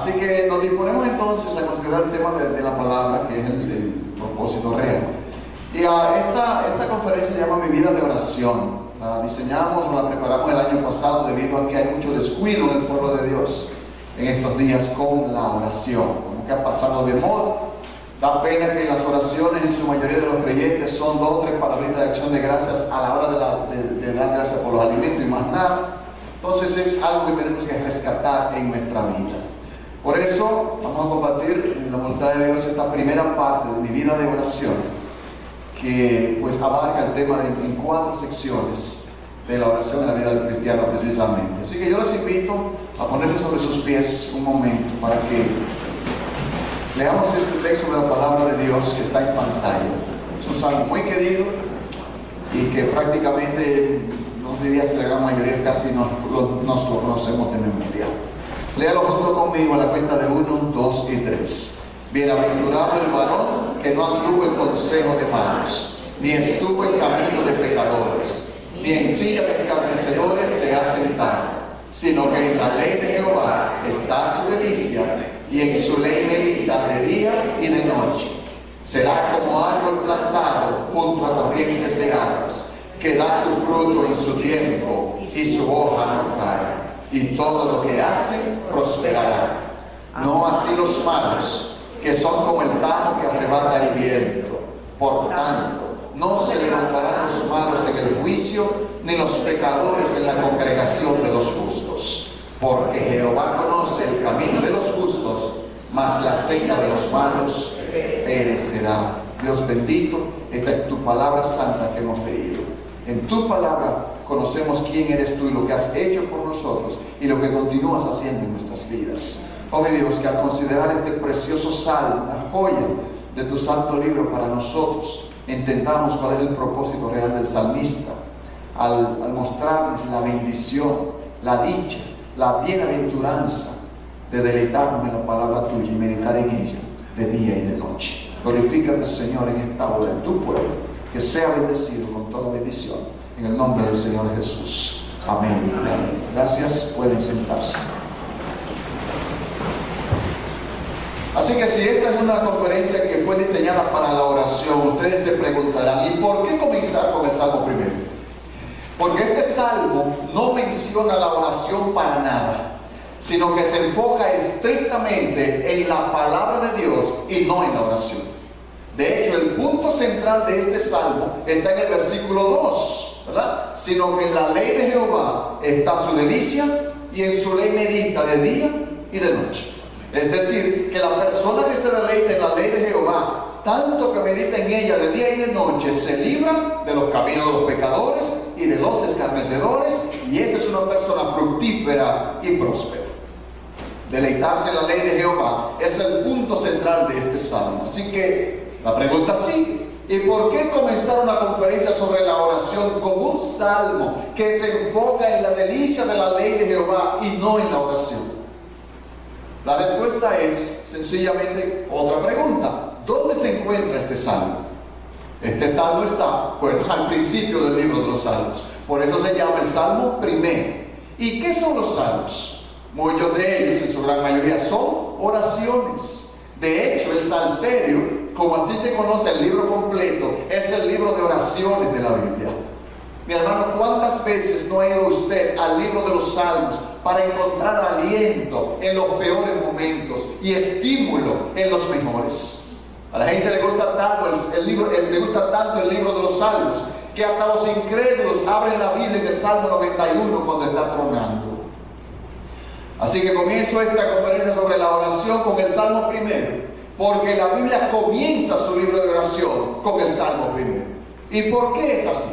Así que nos disponemos entonces a considerar el tema de la palabra, que es el propósito real. Y esta conferencia se llama Mi Vida de Oración. La diseñamos o la preparamos el año pasado debido a que hay mucho descuido en el pueblo de Dios en estos días con la oración, como que ha pasado de moda. Da pena que las oraciones en su mayoría de los creyentes son 2 o 3 palabritas de acción de gracias a la hora de dar gracias por los alimentos y más nada. Entonces es algo que tenemos que rescatar en nuestra vida. Por eso vamos a compartir en la voluntad de Dios esta primera parte de mi vida de oración, que pues abarca el tema en 4 secciones de la oración en la vida del cristiano precisamente. Así que yo les invito a ponerse sobre sus pies un momento para que leamos este texto de la palabra de Dios que está en pantalla. Es un salmo muy querido y que prácticamente, no diría si la gran mayoría casi nos lo conocemos de memoria. Léalo junto conmigo a la cuenta de 1, 2 y 3. Bienaventurado el varón que no anduvo en consejo de malos, ni estuvo en camino de pecadores, ni en silla de escarnecedores se ha sentado, sino que en la ley de Jehová está su delicia, y en su ley medita de día y de noche. Será como árbol plantado junto a corrientes de aguas, que da su fruto en su tiempo, y su hoja no cae, y todo lo que hace prosperará. No así los malos, que son como el tajo que arrebata el viento. Por tanto, no se levantarán los malos en el juicio, ni los pecadores en la congregación de los justos. Porque Jehová conoce el camino de los justos, mas la senda de los malos perecerá. Dios bendito, esta es tu palabra santa que hemos leído. En tu palabra conocemos quién eres tú y lo que has hecho por nosotros y lo que continúas haciendo en nuestras vidas. Oh mi Dios, que al considerar este precioso salmo, la joya de tu santo libro para nosotros, entendamos cuál es el propósito real del salmista al mostrarnos la bendición, la dicha, la bienaventuranza de deleitarnos en la palabra tuya y meditar en ella de día y de noche. Glorifícate, Señor, en esta hora, en tu pueblo, que sea bendecido con toda bendición, en el nombre del Señor Jesús. Amén. Gracias, pueden sentarse. Así que si esta es una conferencia que fue diseñada para la oración, ustedes se preguntarán, ¿y por qué comenzar con el Salmo primero? Porque este Salmo no menciona la oración para nada, sino que se enfoca estrictamente en la palabra de Dios y no en la oración. De hecho, el punto central de este Salmo está en el versículo 2, ¿verdad? Sino que en la ley de Jehová está su delicia y en su ley medita de día y de noche. Es decir, que la persona que se deleita en la ley de Jehová, tanto que medita en ella de día y de noche, se libra de los caminos de los pecadores y de los escarnecedores, y esa es una persona fructífera y próspera. Deleitarse en la ley de Jehová es el punto central de este salmo. Así que la pregunta sigue: ¿y por qué comenzar una conferencia sobre la oración con un salmo que se enfoca en la delicia de la ley de Jehová y no en la oración? La respuesta es sencillamente otra pregunta: ¿dónde se encuentra este salmo? Este salmo está, bueno, al principio del libro de los Salmos. Por eso se llama el Salmo primero. ¿Y qué son los salmos? Muchos de ellos, en su gran mayoría, son oraciones. De hecho, el Salterio, como así se conoce el libro completo, es el libro de oraciones de la Biblia. Mi hermano, ¿cuántas veces no ha ido usted al libro de los Salmos para encontrar aliento en los peores momentos y estímulo en los mejores? A la gente le gusta tanto el libro de los Salmos que hasta los incrédulos abren la Biblia en el Salmo 91 cuando está tronando. Así que comienzo esta conferencia sobre la oración con el Salmo primero, porque la Biblia comienza su libro de oración con el Salmo primero. ¿Y por qué es así?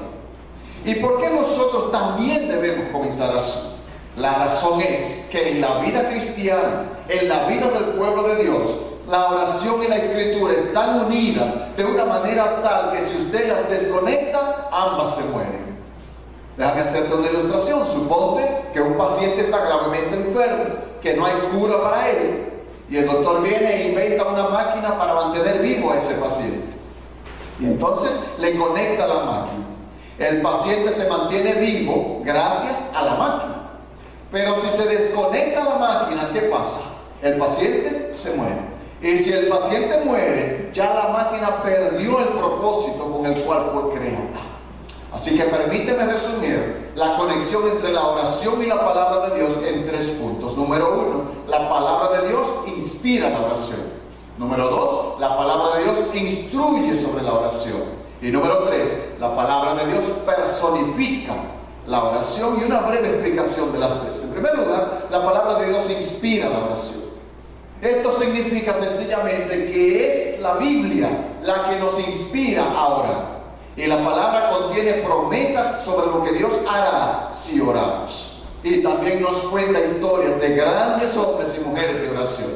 ¿Y por qué nosotros también debemos comenzar así? La razón es que en la vida cristiana, en la vida del pueblo de Dios, la oración y la escritura están unidas de una manera tal que si usted las desconecta, ambas se mueren. Déjame hacerte una ilustración. Suponte que un paciente está gravemente enfermo, que no hay cura para él, y el doctor viene e inventa una máquina para mantener vivo a ese paciente. Y entonces le conecta la máquina. El paciente se mantiene vivo gracias a la máquina. Pero si se desconecta la máquina, ¿qué pasa? el paciente se muere. Y si el paciente muere, ya la máquina perdió el propósito con el cual fue creada. Así que permíteme resumir la conexión entre la oración y la palabra de Dios en 3 puntos. Número 1, la palabra de Dios inspira la oración. Número 2, la palabra de Dios instruye sobre la oración. Y número 3, la palabra de Dios personifica la oración. Y una breve explicación de las 3. En primer lugar, la palabra de Dios inspira la oración. Esto significa sencillamente que es la Biblia la que nos inspira a orar. Y la palabra contiene promesas sobre lo que Dios hará si oramos. Y también nos cuenta historias de grandes hombres y mujeres de oración.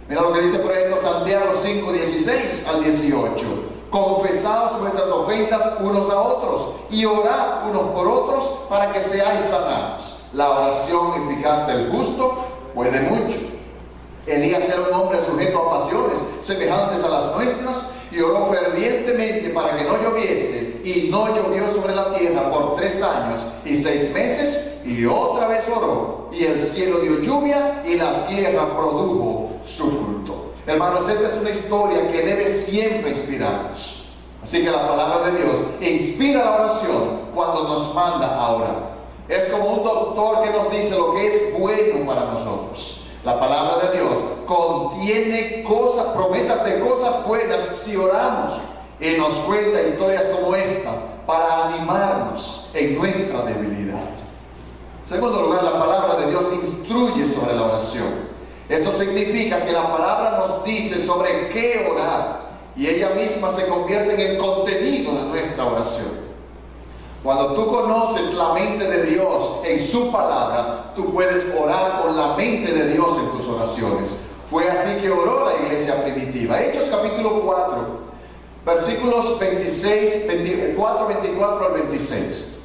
Mira lo que dice, por ejemplo, Santiago 5, 16 al 18. Confesaos vuestras ofensas unos a otros y orad unos por otros para que seáis sanados. La oración eficaz del justo puede mucho. Elías era un hombre sujeto a pasiones semejantes a las nuestras y oró fervientemente para que no lloviese, y no llovió sobre la tierra por 3 años y 6 meses, y otra vez oró, y el cielo dio lluvia y la tierra produjo su fruto. Hermanos, esta es una historia que debe siempre inspirarnos. Así que la palabra de Dios inspira la oración cuando nos manda a orar. Es como un doctor que nos dice lo que es bueno para nosotros. La palabra de Dios contiene promesas de cosas buenas si oramos, y nos cuenta historias como esta para animarnos en nuestra debilidad. En segundo lugar, la palabra de Dios instruye sobre la oración. Eso significa que la palabra nos dice sobre qué orar, y ella misma se convierte en el contenido de nuestra oración. Cuando tú conoces la mente de Dios en su palabra, tú puedes orar con la mente de Dios en tus oraciones. Fue así que oró la iglesia primitiva. Hechos capítulo 4, versículos 24 al 26.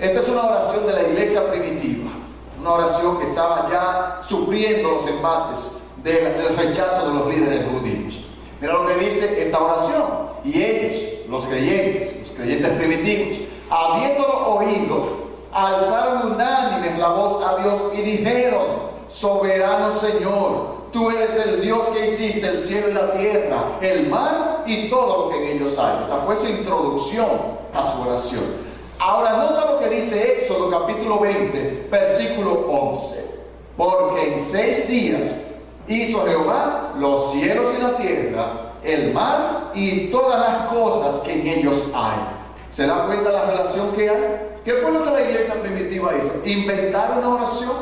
Esta es una oración de la iglesia primitiva. Una oración que estaba ya sufriendo los embates del rechazo de los líderes judíos. Mira lo que dice esta oración. Y ellos, los creyentes primitivos, habiéndolo oído, alzaron unánimes la voz a Dios y dijeron: soberano Señor, tú eres el Dios que hiciste el cielo y la tierra, el mar y todo lo que en ellos hay. Esa fue su introducción a su oración. Ahora nota lo que dice Éxodo capítulo 20, versículo 11. Porque en 6 días hizo Jehová los cielos y la tierra, el mar y todas las cosas que en ellos hay. ¿Se da cuenta la relación que hay? ¿Qué fue lo que la iglesia primitiva hizo? ¿Inventar una oración?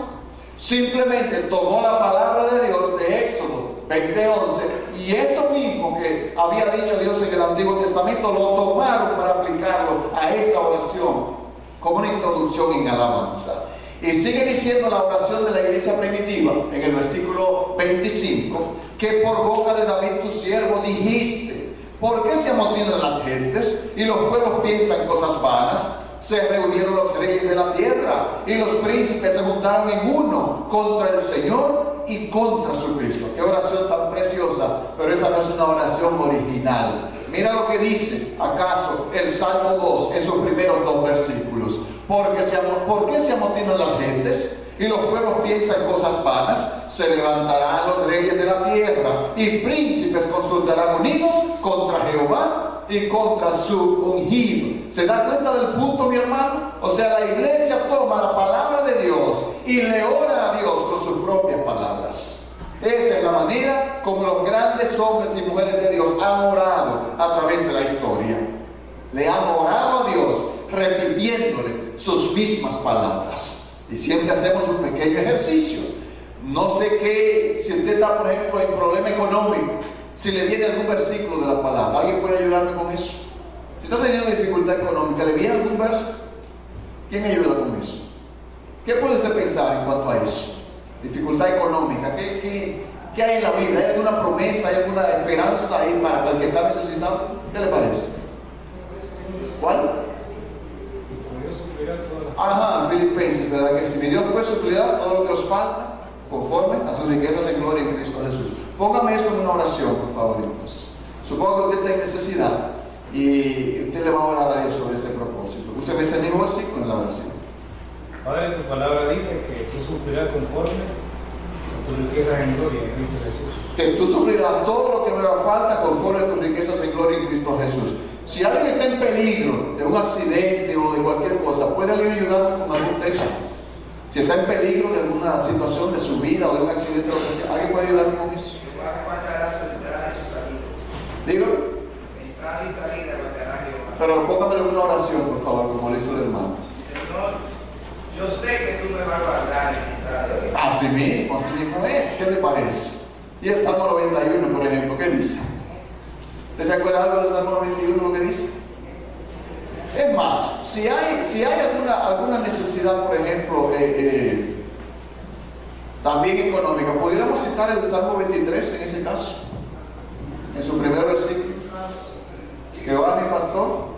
Simplemente tomó la palabra de Dios de Éxodo 20:11 y eso mismo que había dicho Dios en el Antiguo Testamento lo tomaron para aplicarlo a esa oración como una introducción en alabanza. Y sigue diciendo la oración de la iglesia primitiva en el versículo 25, que por boca de David tu siervo dijiste: ¿por qué se amotinan las gentes y los pueblos piensan cosas vanas? Se reunieron los reyes de la tierra y los príncipes se juntaron en uno contra el Señor y contra su Cristo. Qué oración tan preciosa, pero esa no es una oración original. Mira lo que dice, acaso, el Salmo 2, en sus primeros 2 versículos. ¿Por qué se amotinan las gentes y los pueblos piensan cosas vanas? Se levantarán los reyes de la tierra y príncipes consultarán unidos contra Jehová y contra su ungido. ¿Se da cuenta del punto, mi hermano? O sea, la iglesia toma la palabra de Dios y le ora a Dios con sus propias palabras. Esa es la manera como los grandes hombres y mujeres de Dios han orado a través de la historia. Le han orado a Dios repitiéndole sus mismas palabras. Y siempre hacemos un pequeño ejercicio. No sé qué, si usted está, por ejemplo, en problema económico, si le viene algún versículo de la palabra, ¿alguien puede ayudarme con eso? Si está teniendo dificultad económica, ¿le viene algún verso? ¿Quién me ayuda con eso? ¿Qué puede usted pensar en cuanto a eso? Dificultad económica, ¿qué hay en la Biblia? ¿Hay alguna promesa, hay alguna esperanza ahí para el que está necesitado? ¿Qué le parece? ¿Cuál? Ajá, Filipenses, ¿verdad que sí? Mi Dios pues suplirá todo lo que os falta conforme a sus riquezas en gloria en Cristo Jesús. Póngame eso en una oración, por favor, entonces. Supongo que usted tiene necesidad y usted le va a orar a Dios sobre ese propósito. Úseme ese mismo versículo en la oración. Padre, tu palabra dice que tú suplirás conforme a tu tus riquezas en gloria en Cristo Jesús. Que tú suplirás todo lo que me haga falta conforme a tus riquezas en gloria en Cristo Jesús. Si alguien está en peligro de un accidente o de cualquier cosa, ¿puede alguien ayudarme con algún texto? Si está en peligro de alguna situación de su vida o de un accidente o lo que sea, ¿alguien puede ayudarme con eso? Digo. Entrada y salida, pero póngame una oración, por favor, como le hizo el hermano. Señor, yo sé que tú me vas a guardar en entrada. Así mismo es. ¿Qué le parece? Y el Salmo 91, por ejemplo, ¿qué dice? ¿Usted se acuerda algo del Salmo 91 lo que dice? Es más, si hay alguna necesidad, por ejemplo, también económica, pudiéramos citar el Salmo 23 en ese caso, en su primer versículo. Jehová mi pastor,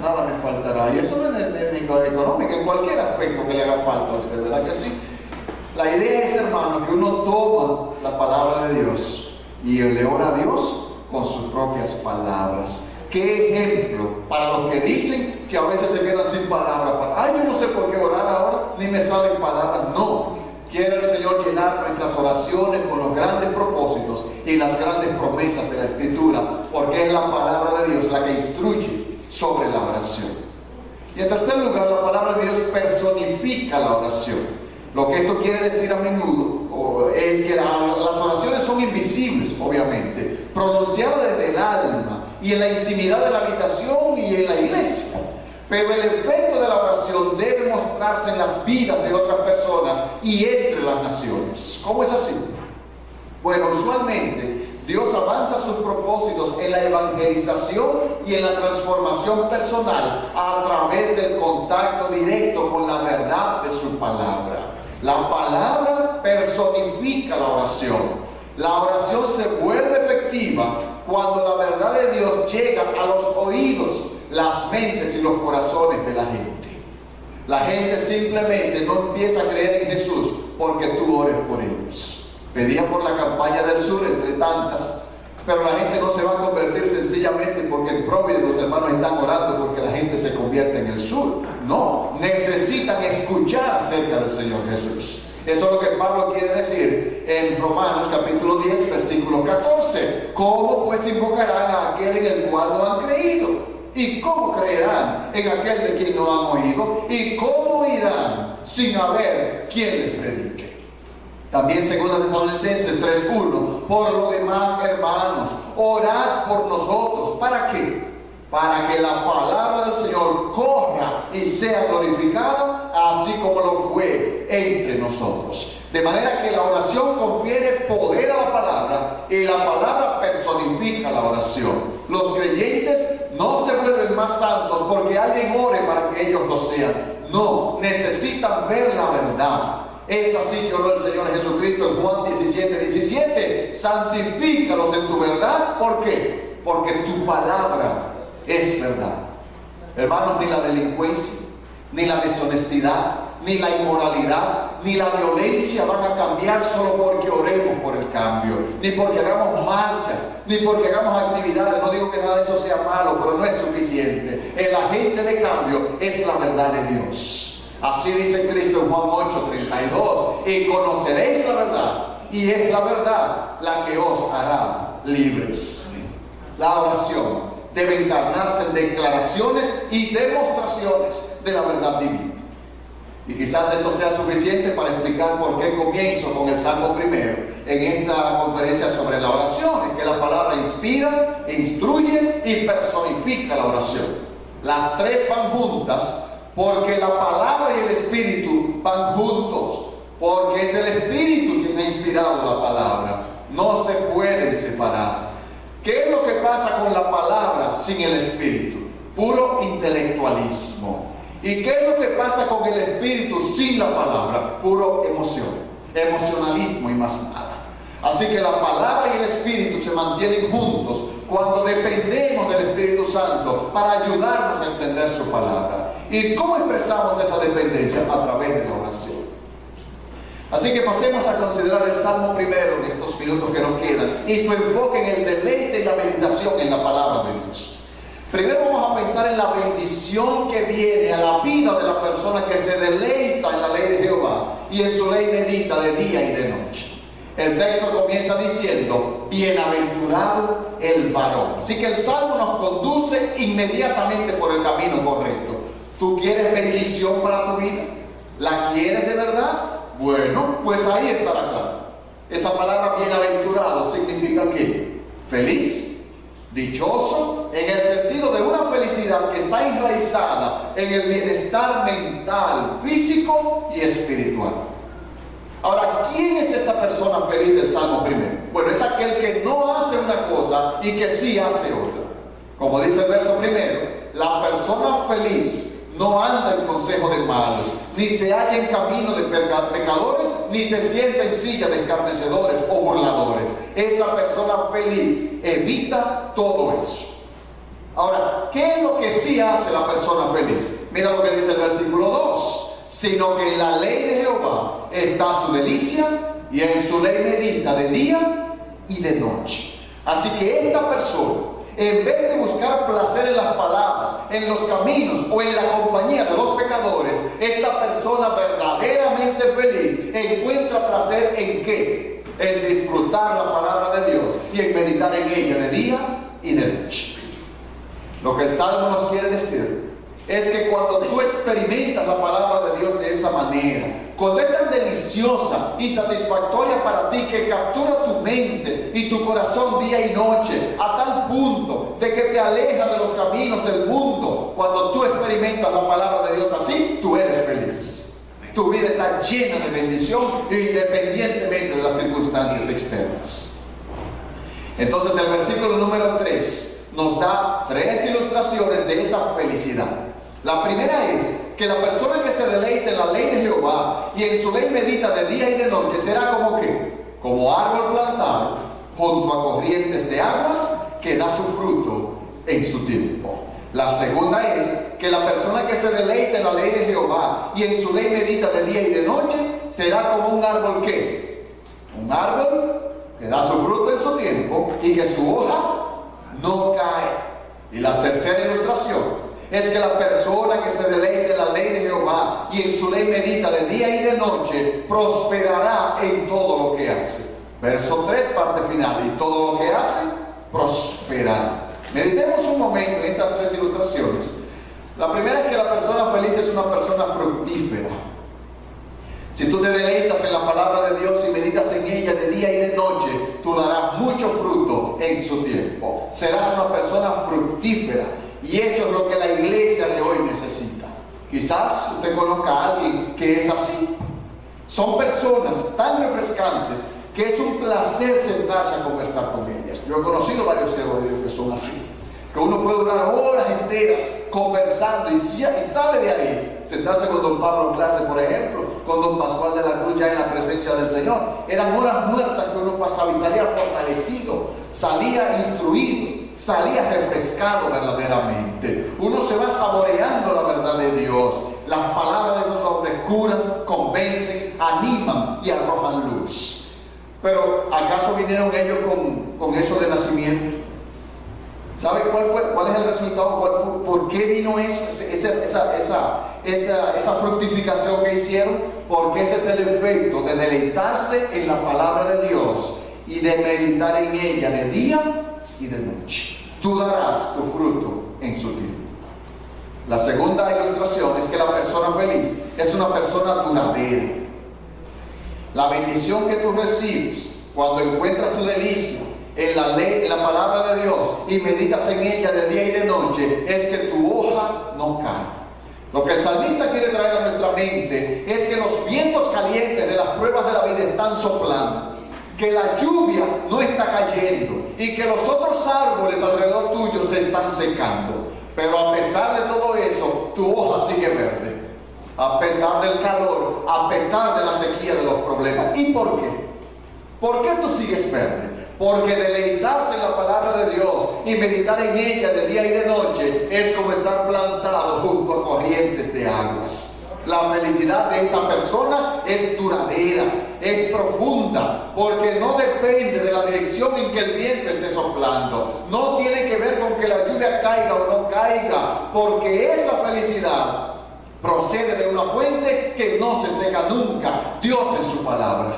nada me faltará. Y eso no es económico, en cualquier aspecto que le haga falta a usted, ¿verdad que sí? La idea es, hermano, que uno toma la palabra de Dios y le ora a Dios con sus propias palabras. ¿Qué ejemplo para los que dicen que a veces se quedan sin palabras? Yo no sé por qué orar ahora, ni me salen palabras. No, quiere el Señor llenar nuestras oraciones con los grandes propósitos y las grandes promesas de la Escritura, porque es la palabra de Dios la que instruye sobre la oración. Y en tercer lugar, la palabra de Dios personifica la oración. Lo que esto quiere decir a menudo es que las oraciones son invisibles, obviamente, pronunciadas desde el alma y en la intimidad de la habitación y en la iglesia. Pero el efecto de la oración debe mostrarse en las vidas de otras personas y entre las naciones. ¿Cómo es así? Bueno, usualmente Dios avanza sus propósitos en la evangelización y en la transformación personal a través del contacto directo con la verdad de su palabra. La palabra personifica la oración. La oración se vuelve efectiva cuando la verdad de Dios llega a los oídos, las mentes y los corazones de la gente. La gente simplemente no empieza a creer en Jesús porque tú ores por ellos. Pedía por la campaña del sur, entre tantas, pero la gente no se va a convertir sencillamente porque en Providence los hermanos están orando porque la gente se convierte en el sur. No, necesitan escuchar acerca del Señor Jesús. Eso es lo que Pablo quiere decir en Romanos capítulo 10, versículo 14. ¿Cómo pues invocarán a aquel en el cual no han creído? ¿Y cómo creerán en aquel de quien no han oído? ¿Y cómo oirán sin haber quien les predique? También 2 Tesalonicenses 3:1. Por lo demás, hermanos, orad por nosotros. ¿Para qué? Para que la palabra del Señor corra y sea glorificada, así como lo fue entre nosotros. De manera que la oración confiere poder a la palabra y la palabra personifica la oración. Los creyentes no se vuelven más santos porque alguien ore para que ellos lo sean. No, necesitan ver la verdad. Es así que oró el Señor Jesucristo en Juan 17:17. Santifícalos en tu verdad. ¿Por qué? Porque tu palabra es verdad. Hermanos, ni la delincuencia, ni la deshonestidad, ni la inmoralidad, ni la violencia van a cambiar solo porque oremos por el cambio, ni porque hagamos marchas, ni porque hagamos actividades. No digo que nada de eso sea malo, pero no es suficiente. El agente de cambio es la verdad de Dios. Así dice Cristo en Juan 8:32. Y conoceréis la verdad, y es la verdad la que os hará libres. La oración debe encarnarse en declaraciones y demostraciones de la verdad divina. Y quizás esto sea suficiente para explicar por qué comienzo con el Salmo primero en esta conferencia sobre la oración, en que la palabra inspira, instruye y personifica la oración. Las tres van juntas porque la palabra y el Espíritu van juntos, porque es el Espíritu quien ha inspirado la palabra. No se pueden separar. ¿Qué es lo que pasa con la palabra sin el Espíritu? Puro intelectualismo. ¿Y qué es lo que pasa con el Espíritu sin la palabra? Puro emoción, emocionalismo y más nada. Así que la palabra y el Espíritu se mantienen juntos cuando dependemos del Espíritu Santo para ayudarnos a entender su palabra. ¿Y cómo expresamos esa dependencia? A través de la oración. Así que pasemos a considerar el Salmo primero en estos minutos que nos quedan y su enfoque en el deleite y la meditación en la palabra de Dios. Primero vamos a pensar en la bendición que viene a la vida de la persona que se deleita en la ley de Jehová y en su ley medita de día y de noche. El texto comienza diciendo, bienaventurado el varón. Así que el Salmo nos conduce inmediatamente por el camino correcto. ¿Tú quieres bendición para tu vida? ¿La quieres de verdad? Bueno, pues ahí estará claro. Esa palabra bienaventurado significa ¿qué? Feliz, dichoso, en el sentido de una felicidad que está enraizada en el bienestar mental, físico y espiritual. Ahora, ¿quién es esta persona feliz del Salmo primero? Bueno, es aquel que no hace una cosa y que sí hace otra. Como dice el verso primero, la persona feliz no anda en consejo de malos, ni se halla en camino de pecadores, ni se sienta en silla de escarnecedores o burladores. Esa persona feliz evita todo eso. Ahora, ¿qué es lo que sí hace la persona feliz? Mira lo que dice el versículo 2. Sino que en la ley de Jehová está su delicia, y en su ley medita de día y de noche. Así que esta persona, en vez de buscar placer en las palabras, en los caminos o en la compañía de los pecadores, esta persona verdaderamente feliz encuentra placer ¿en qué? En disfrutar la palabra de Dios y en meditar en ella de día y de noche. Lo que el Salmo nos quiere decir es que cuando tú experimentas la palabra de Dios de esa manera, cuando es tan deliciosa y satisfactoria para ti que captura tu mente y tu corazón día y noche a tal punto de que te aleja de los caminos del mundo, cuando tú experimentas la palabra de Dios así, tú eres feliz. Tu vida está llena de bendición independientemente de las circunstancias externas. Entonces el versículo número 3 nos da 3 ilustraciones de esa felicidad. La primera es que la persona que se deleite en la ley de Jehová y en su ley medita de día y de noche será como ¿qué? Como árbol plantado junto a corrientes de aguas que da su fruto en su tiempo. La segunda es que la persona que se deleite en la ley de Jehová y en su ley medita de día y de noche será como un árbol ¿qué? Un árbol que da su fruto en su tiempo y que su hoja no cae. Y la tercera ilustración es que la persona que se deleite en la ley de Jehová y en su ley medita de día y de noche prosperará en todo lo que hace. Verso 3, parte final. Y todo lo que hace, prosperará. Meditemos un momento en estas 3 ilustraciones. La primera es que la persona feliz es una persona fructífera. Si tú te deleitas en la palabra de Dios y meditas en ella de día y de noche, tú darás mucho fruto en su tiempo. Serás una persona fructífera. Y eso es lo que la iglesia de hoy necesita. Quizás usted conozca a alguien que es así. Son personas tan refrescantes que es un placer sentarse a conversar con ellas. Yo he conocido varios siervos de Dios que son así. Que uno puede durar horas enteras conversando y sale de ahí. Sentarse con don Pablo en clase, por ejemplo, con don Pascual de la Cruz ya en la presencia del Señor. Eran horas muertas que uno pasaba y salía fortalecido, salía instruido, salía refrescado verdaderamente. Uno se va saboreando la verdad de Dios. Las palabras de esos hombres curan, convencen, animan y arrojan luz. Pero ¿acaso vinieron ellos con eso de nacimiento? ¿Sabe cuál es el resultado? ¿Por qué vino eso? Esa fructificación que hicieron. Porque ese es el efecto de deleitarse en la palabra de Dios y de meditar en ella de día y de noche. Tú darás tu fruto en su tiempo. La segunda ilustración es que la persona feliz es una persona duradera. La bendición que tú recibes cuando encuentras tu delicia en la ley, en la palabra de Dios y meditas en ella de día y de noche, es que tu hoja no cae. Lo que el salmista quiere traer a nuestra mente es que los vientos calientes de las pruebas de la vida están soplando, que la lluvia no está cayendo y que los otros árboles alrededor tuyo se están secando. Pero a pesar de todo eso, tu hoja sigue verde. A pesar del calor, a pesar de la sequía de los problemas. ¿Y por qué? ¿Por qué tú sigues verde? Porque deleitarse en la palabra de Dios y meditar en ella de día y de noche es como estar plantado junto a corrientes de aguas. La felicidad de esa persona es duradera, es profunda, porque no depende de la dirección en que el viento esté soplando. No tiene que ver con que la lluvia caiga o no caiga, porque esa felicidad procede de una fuente que no se seca nunca, Dios en su palabra.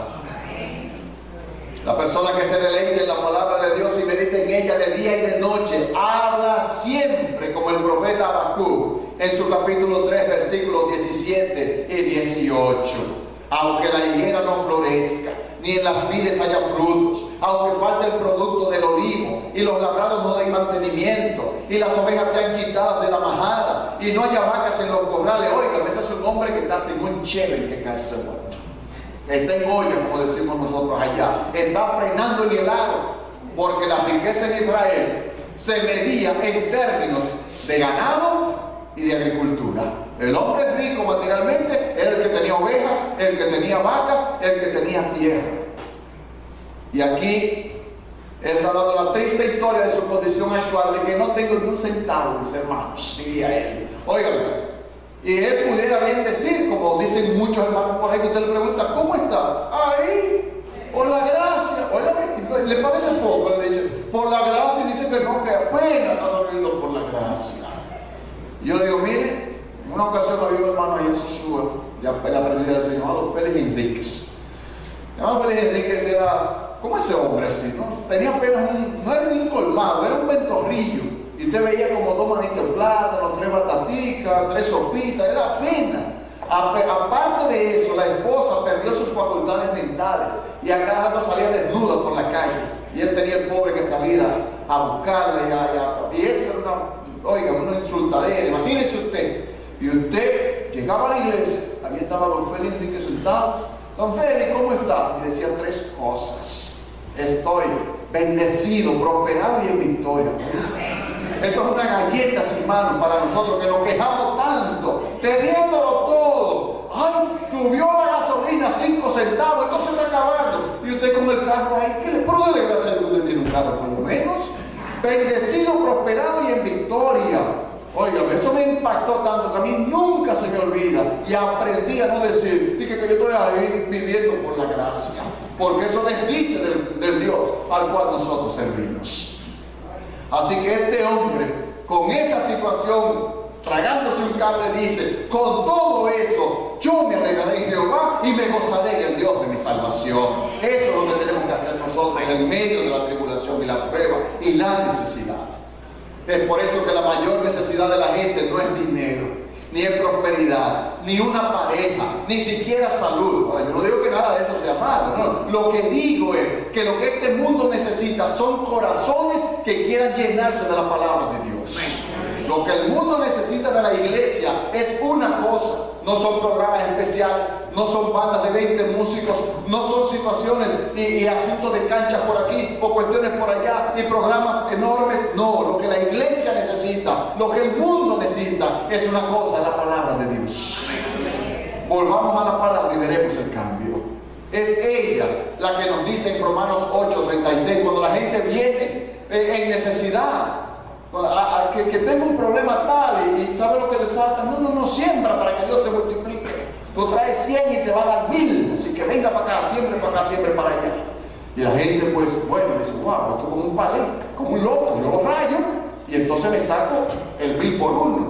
La persona que se deleite en la palabra de Dios y medita en ella de día y de noche, habla siempre como el profeta Habacuc en su capítulo 3, versículos 17 y 18. Aunque la higuera no florezca, ni en las vides haya frutos, aunque falte el producto del olivo, y los labrados no den mantenimiento, y las ovejas sean quitadas de la majada, y no haya vacas en los corrales. Oigan, ese es un hombre que está sin un chévere que caerse muerto. Está en olla, como decimos nosotros allá. Está frenando en el aro, porque la riqueza en Israel se medía en términos de ganado y de agricultura. El hombre rico materialmente era el que tenía ovejas, el que tenía vacas, el que tenía tierra. Y aquí él está dando la triste historia de su condición actual, de que no tengo ni un centavo, mis hermanos, diría él. Óigame, y él pudiera bien decir, como dicen muchos hermanos por ahí, que usted le pregunta, ¿cómo está? Ahí, por la gracia. Óigame, ¿le parece poco? Le he dicho, por la gracia, y dice que no, que apenas está sobreviviendo por la gracia. Yo le digo, mire, en una ocasión había un hermano ahí en Sosúa, ya en la presencia del Señor, llamado Félix Enríquez. Llamado Félix Enríquez era, ¿cómo ese hombre así? ¿No? Tenía apenas no era un colmado, era un ventorrillo. Y usted veía como 2 manitos de plátano, 3 bataticas, 3 sopitas, era apenas. Aparte de eso, la esposa perdió sus facultades mentales y a cada rato salía desnuda por la calle. Y él tenía el pobre que salir a buscarle, y eso era una insultadera. Imagínese usted. Y usted llegaba a la iglesia, ahí estaba don Félix Enrique sentado. Don Félix, ¿cómo está? Y decía 3 cosas. Estoy bendecido, prosperado y en victoria. Eso es una galleta sin mano para nosotros que nos quejamos tanto, teniéndolo todo. Ay, subió la gasolina 5 centavos, esto se está acabando. Y usted con el carro ahí, ¿qué le puede gracias a que usted tiene un carro por lo menos? Bendecido, prosperado y en victoria. Oigan, eso me impactó tanto que a mí nunca se me olvida. Y aprendí a no decir, que yo estoy ahí viviendo por la gracia. Porque eso desdice del Dios al cual nosotros servimos. Así que este hombre, con esa situación, tragándose un cable, dice, con todo eso, yo me alegraré en Jehová y me gozaré en el Dios de mi salvación. Eso es lo que tenemos que hacer nosotros en medio de la tribulación y la prueba y la necesidad. Es por eso que la mayor necesidad de la gente no es dinero, ni es prosperidad, ni una pareja, ni siquiera salud. Ahora, yo no digo que nada de eso sea malo, no. Lo que digo es que lo que este mundo necesita son corazones que quieran llenarse de la palabra de Dios. Lo que el mundo necesita de la iglesia es una cosa. No son programas especiales, no son bandas de 20 músicos, no son situaciones y asuntos de canchas por aquí o cuestiones por allá y programas enormes. No, lo que la iglesia necesita, lo que el mundo necesita es una cosa, la palabra de Dios. Volvamos a la palabra y veremos el cambio. Es ella la que nos dice en Romanos 8:36, cuando la gente viene en necesidad, que tenga un problema tal y sabe lo que le salta, no siembra para que Dios te multiplique. Tú traes 100 y te va a dar 1000, así que venga para acá, siempre para allá. Y la gente pues, bueno, dice, wow, esto como un palé, como un loco, yo lo rayo y entonces me saco el 1000 por 1.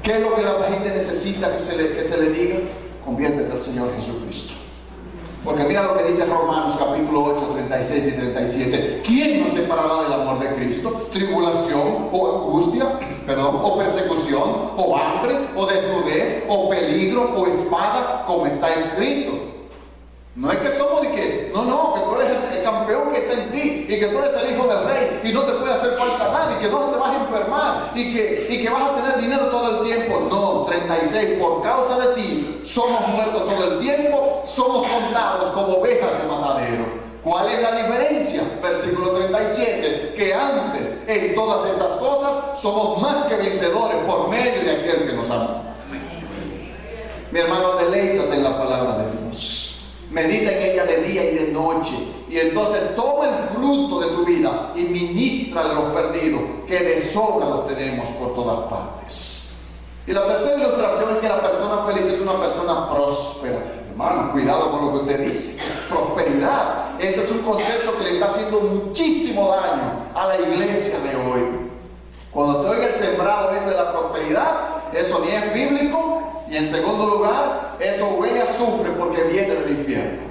¿Qué es lo que la gente necesita que se le diga? Conviértete al Señor Jesucristo. Porque mira lo que dice Romanos capítulo 8, 36 y 37. ¿Quién nos separará del amor de Cristo? ¿Tribulación o angustia? ¿O persecución? ¿O hambre? ¿O desnudez? ¿O peligro? ¿O espada? Como está escrito. No es que somos de que, no, que tú eres el campeón que está en ti y que tú eres el hijo del rey y no te puede hacer falta nada y que no te vas a enfermar y que vas a tener dinero todo el tiempo. No, 36, por causa de ti somos muertos todo el tiempo, somos contados como ovejas de matadero. ¿Cuál es la diferencia? Versículo 37, que antes en todas estas cosas somos más que vencedores por medio de aquel que nos ama. Mi hermano, deleítate en la palabra de Dios. Medita en ella de día y de noche. Y entonces toma el fruto de tu vida y ministra a los perdidos, que de sobra los tenemos por todas partes. Y la tercera ilustración es que la persona feliz es una persona próspera. Hermano, cuidado con lo que usted dice. Prosperidad. Ese es un concepto que le está haciendo muchísimo daño a la iglesia de hoy. Cuando te oiga el sembrado ese de la prosperidad, eso ni es bíblico. Y en segundo lugar, eso huele a azufre porque viene del infierno.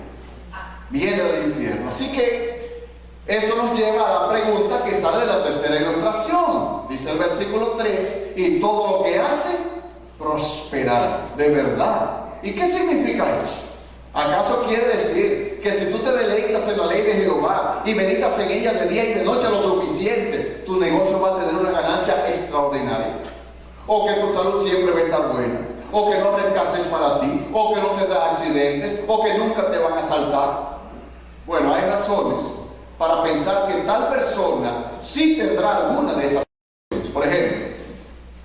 viene del infierno. Así que esto nos lleva a la pregunta que sale de la tercera ilustración. Dice el versículo 3, y todo lo que hace, prosperará. De verdad. ¿Y qué significa eso? ¿Acaso quiere decir que si tú te deleitas en la ley de Jehová y meditas en ella de día y de noche lo suficiente, tu negocio va a tener una ganancia extraordinaria? ¿O que tu salud siempre va a estar buena? ¿O que no habrá escasez para ti? ¿O que no tendrás accidentes? ¿O que nunca te van a asaltar? Bueno, hay razones para pensar que tal persona sí tendrá alguna de esas cosas. Por ejemplo,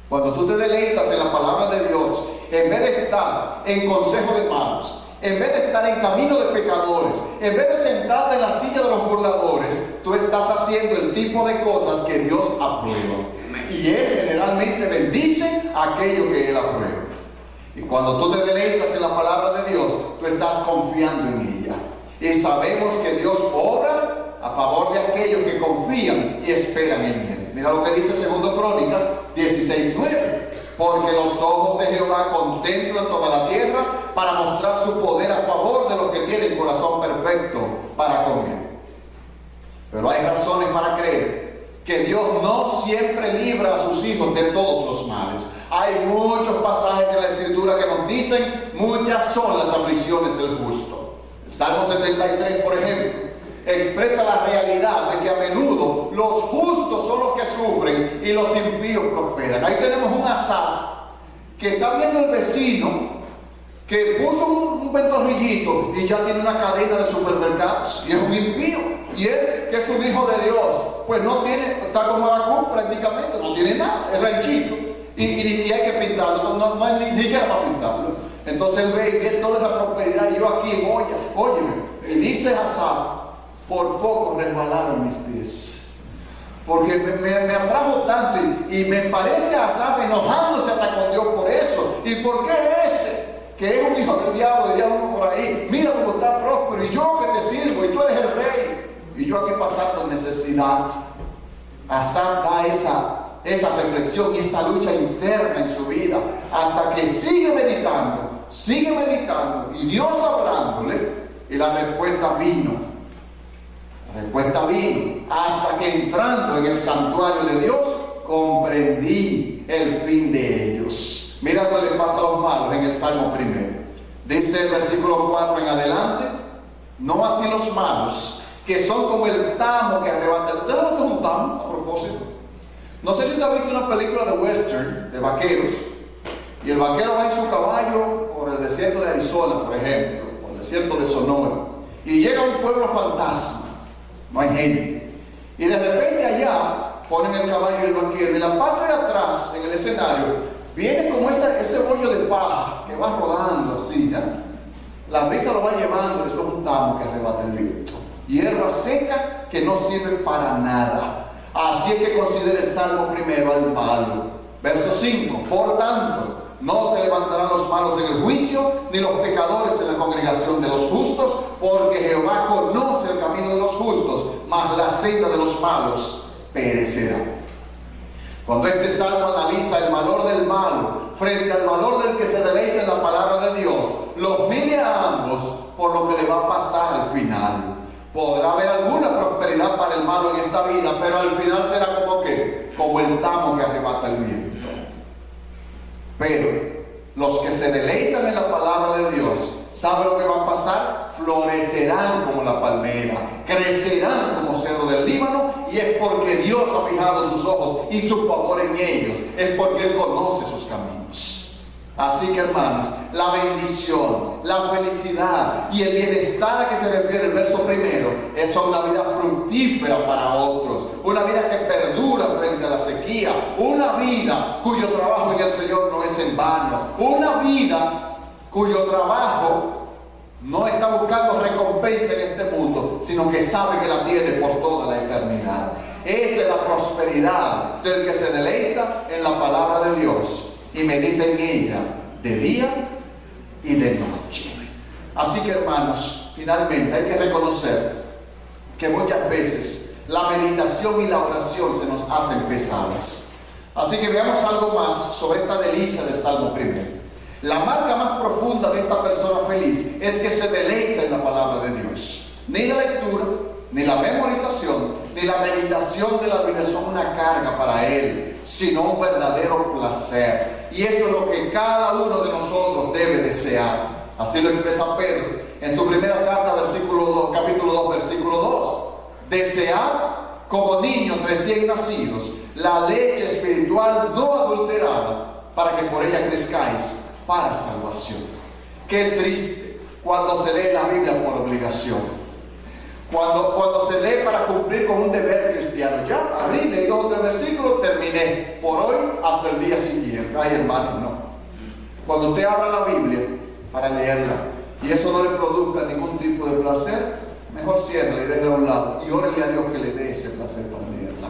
cuando tú te deleitas en la palabra de Dios, en vez de estar en consejo de malos, en vez de estar en camino de pecadores, en vez de sentarte en la silla de los burladores, tú estás haciendo el tipo de cosas que Dios aprueba. Y Él generalmente bendice aquello que Él aprueba. Y cuando tú te deleitas en la palabra de Dios, tú estás confiando en ella. Y sabemos que Dios obra a favor de aquellos que confían y esperan en Él. Mira lo que dice 2 Crónicas 16:9. Porque los ojos de Jehová contemplan toda la tierra para mostrar su poder a favor de los que tienen corazón perfecto para con Él. Pero hay razones para creer que Dios no siempre libra a sus hijos de todos los males. Hay muchos pasajes en la Escritura que nos dicen, muchas son las aflicciones del justo. El Salmo 73, por ejemplo, expresa la realidad de que a menudo los justos son los que sufren y los impíos prosperan. Ahí tenemos un Asaf que está viendo el vecino que puso un ventorrillito y ya tiene una cadena de supermercados y es un impío. Y él, que es un hijo de Dios, pues no tiene, está como Habacuc prácticamente, no tiene nada, es ranchito y hay que pintarlo, no hay ni siquiera para pintarlo. Entonces él ve y ve toda esa prosperidad y yo aquí en olla, óyeme, y dice Asaf, por poco resbalaron mis pies, porque me atrajo tanto y me parece a Asaf enojándose hasta con Dios por eso. ¿Y por qué ese, que es un hijo del diablo, diría uno por ahí, mira cómo está próspero y yo que te sirvo y tú eres el rey y yo aquí pasando necesidad? Asaf da esa reflexión y esa lucha interna en su vida hasta que sigue meditando y Dios hablándole y la respuesta vino. La respuesta vino hasta que entrando en el santuario de Dios comprendí el fin de ellos. Mira lo que le pasa a los malos en el Salmo 1. Dice el versículo 4 en adelante, no así los malos, que son como el tamo que arrebata. ¿Usted sabe lo que es un tamo a propósito? No sé si usted ha visto una película de western, de vaqueros, y el vaquero va en su caballo por el desierto de Arizona, por ejemplo, por el desierto de Sonora, y llega a un pueblo fantasma. No hay gente. Y de repente allá ponen el caballo y el vaquero. Y en la parte de atrás, en el escenario, viene como ese bollo de paja que va rodando así, ¿ya? La brisa lo va llevando, eso es un tamo que arrebata el viento. Hierba seca que no sirve para nada. Así es que considera el Salmo 1 al malo. Verso 5. Por tanto, no se levantarán los malos en el juicio, ni los pecadores en la congregación de los justos, porque Jehová conoce el camino de los justos, mas la senda de los malos perecerá. Cuando este salmo analiza el valor del malo frente al valor del que se deleita en la palabra de Dios, los mide a ambos por lo que le va a pasar al final. Podrá haber alguna prosperidad para el malo en esta vida, pero al final será como ¿qué? Como el tamo que arrebata el viento. Pero los que se deleitan en la palabra de Dios, ¿saben lo que va a pasar? Florecerán como la palmera, crecerán como cedro del Líbano, y es porque Dios ha fijado sus ojos y su favor en ellos, es porque Él conoce sus caminos. Así que, hermanos, la bendición, la felicidad y el bienestar a que se refiere el verso 1 es una vida fructífera para otros, una vida que perdura frente a la sequía, una vida cuyo trabajo en el Señor no es en vano, una vida cuyo trabajo no está buscando recompensa en este mundo, sino que sabe que la tiene por toda la eternidad. Esa es la prosperidad del que se deleita en la palabra de Dios y medita en ella de día y de noche. Así que, hermanos, finalmente hay que reconocer que muchas veces la meditación y la oración se nos hacen pesadas. Así que veamos algo más sobre esta delicia del Salmo 1. La marca más profunda de esta persona feliz es que se deleita en la palabra de Dios. Ni la lectura, ni la memorización, ni la meditación de la Biblia son una carga para Él, sino un verdadero placer. Y eso es lo que cada uno de nosotros debe desear. Así lo expresa Pedro en su primera carta, capítulo 2, versículo 2. Desead como niños recién nacidos la leche espiritual no adulterada, para que por ella crezcáis para salvación. Qué triste cuando se lee la Biblia por obligación. Cuando se lee para cumplir con un deber cristiano. Ya abrí, leí 2 o 3 versículos, terminé. Por hoy hasta el día siguiente. Ay, hermano, no. Cuando usted abra la Biblia para leerla y eso no le produzca ningún tipo de placer, mejor ciérrela y déjela a un lado y órele a Dios que le dé ese placer para leerla.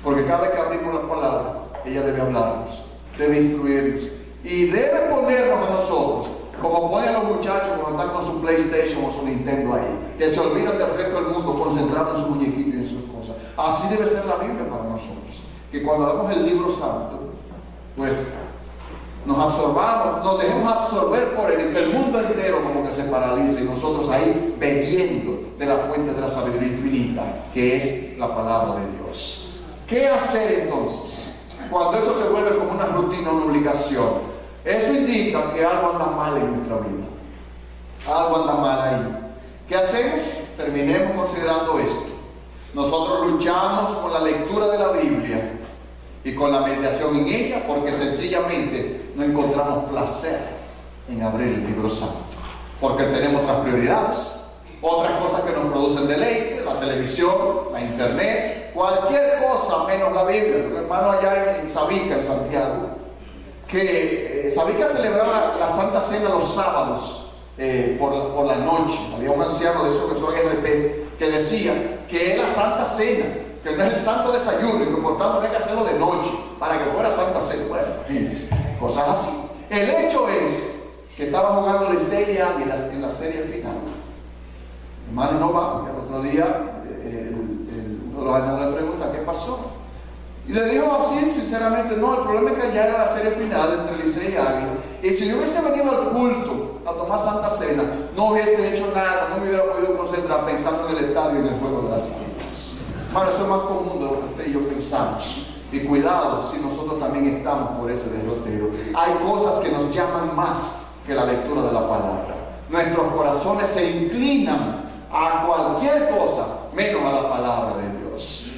Porque cada vez que abrimos la palabra, ella debe hablarnos, debe instruirnos y debe ponernos a nosotros, como ponen los muchachos cuando están con su PlayStation o su Nintendo ahí, que se olvidan del resto del mundo, concentrados en su muñequito y en sus cosas. Así debe ser la Biblia para nosotros. Que cuando hablamos del libro santo, pues nos absorbamos, nos dejemos absorber por él, y que el mundo entero como que se paralice y nosotros ahí bebiendo de la fuente de la sabiduría infinita, que es la palabra de Dios. ¿Qué hacer entonces cuando eso se vuelve como una rutina, una obligación? Eso indica que algo anda mal en nuestra vida. Algo anda mal ahí. ¿Qué hacemos? Terminemos considerando esto. Nosotros luchamos con la lectura de la Biblia y con la meditación en ella porque sencillamente no encontramos placer en abrir el libro santo. Porque tenemos otras prioridades, otras cosas que nos producen deleite, la televisión, la internet, cualquier cosa menos la Biblia. Los hermanos allá en Sabica, en Santiago, que Sabica celebraba la Santa Cena los sábados por la noche. Había un anciano de esos que son RP que decía que es la Santa Cena, que no es el santo desayuno, y que por tanto hay que hacerlo de noche para que fuera Santa Cena. Bueno, cosas así. El hecho es que estaba jugando Licey y Águilas en la serie final. Hermano, no va, porque el otro día uno de los años le pregunta: ¿qué pasó? Y le dijo así, sinceramente: no, el problema es que ya era la serie final entre Licey y Águila. Y si yo hubiese venido al culto a tomar Santa Cena, no hubiese hecho nada, no me hubiera podido concentrar pensando en el estadio y en el juego de las Águilas. Bueno, eso es más común de lo que usted y yo pensamos. Y cuidado si nosotros también estamos por ese derrotero. Hay cosas que nos llaman más que la lectura de la palabra. Nuestros corazones se inclinan a cualquier cosa menos a la palabra de Dios.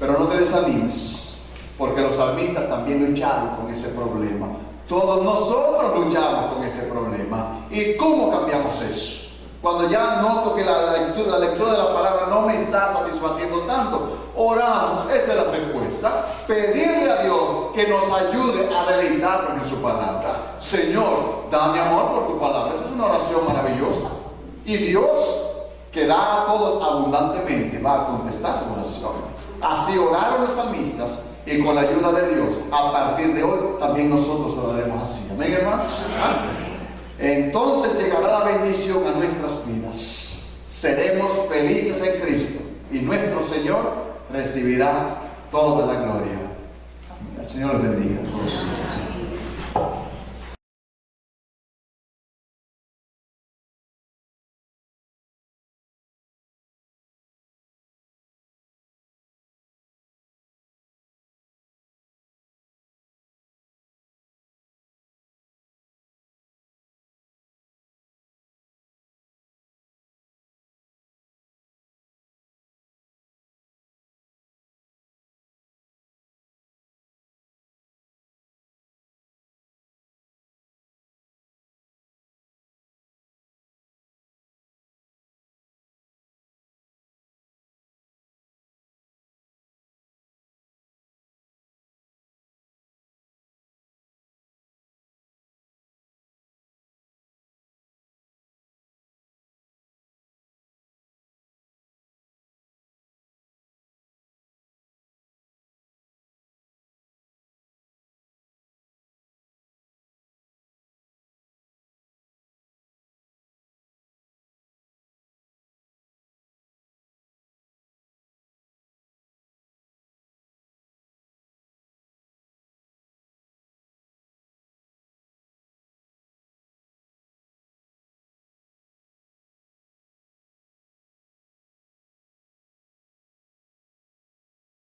Pero no te desanimes, porque los salmistas también lucharon con ese problema. Todos nosotros luchamos con ese problema. ¿Y cómo cambiamos eso? Cuando ya noto que la lectura de la palabra no me está satisfaciendo tanto, oramos, esa es la respuesta. Pedirle a Dios que nos ayude a deleitarnos en su palabra. Señor, dame amor por tu palabra. Esa es una oración maravillosa. Y Dios, que da a todos abundantemente, va a contestar tu oración. Así oraron los salmistas, y con la ayuda de Dios, a partir de hoy, también nosotros oraremos así. Amén, hermanos. Entonces llegará la bendición a nuestras vidas. Seremos felices en Cristo, y nuestro Señor recibirá toda la gloria. El Señor les bendiga a todos ustedes.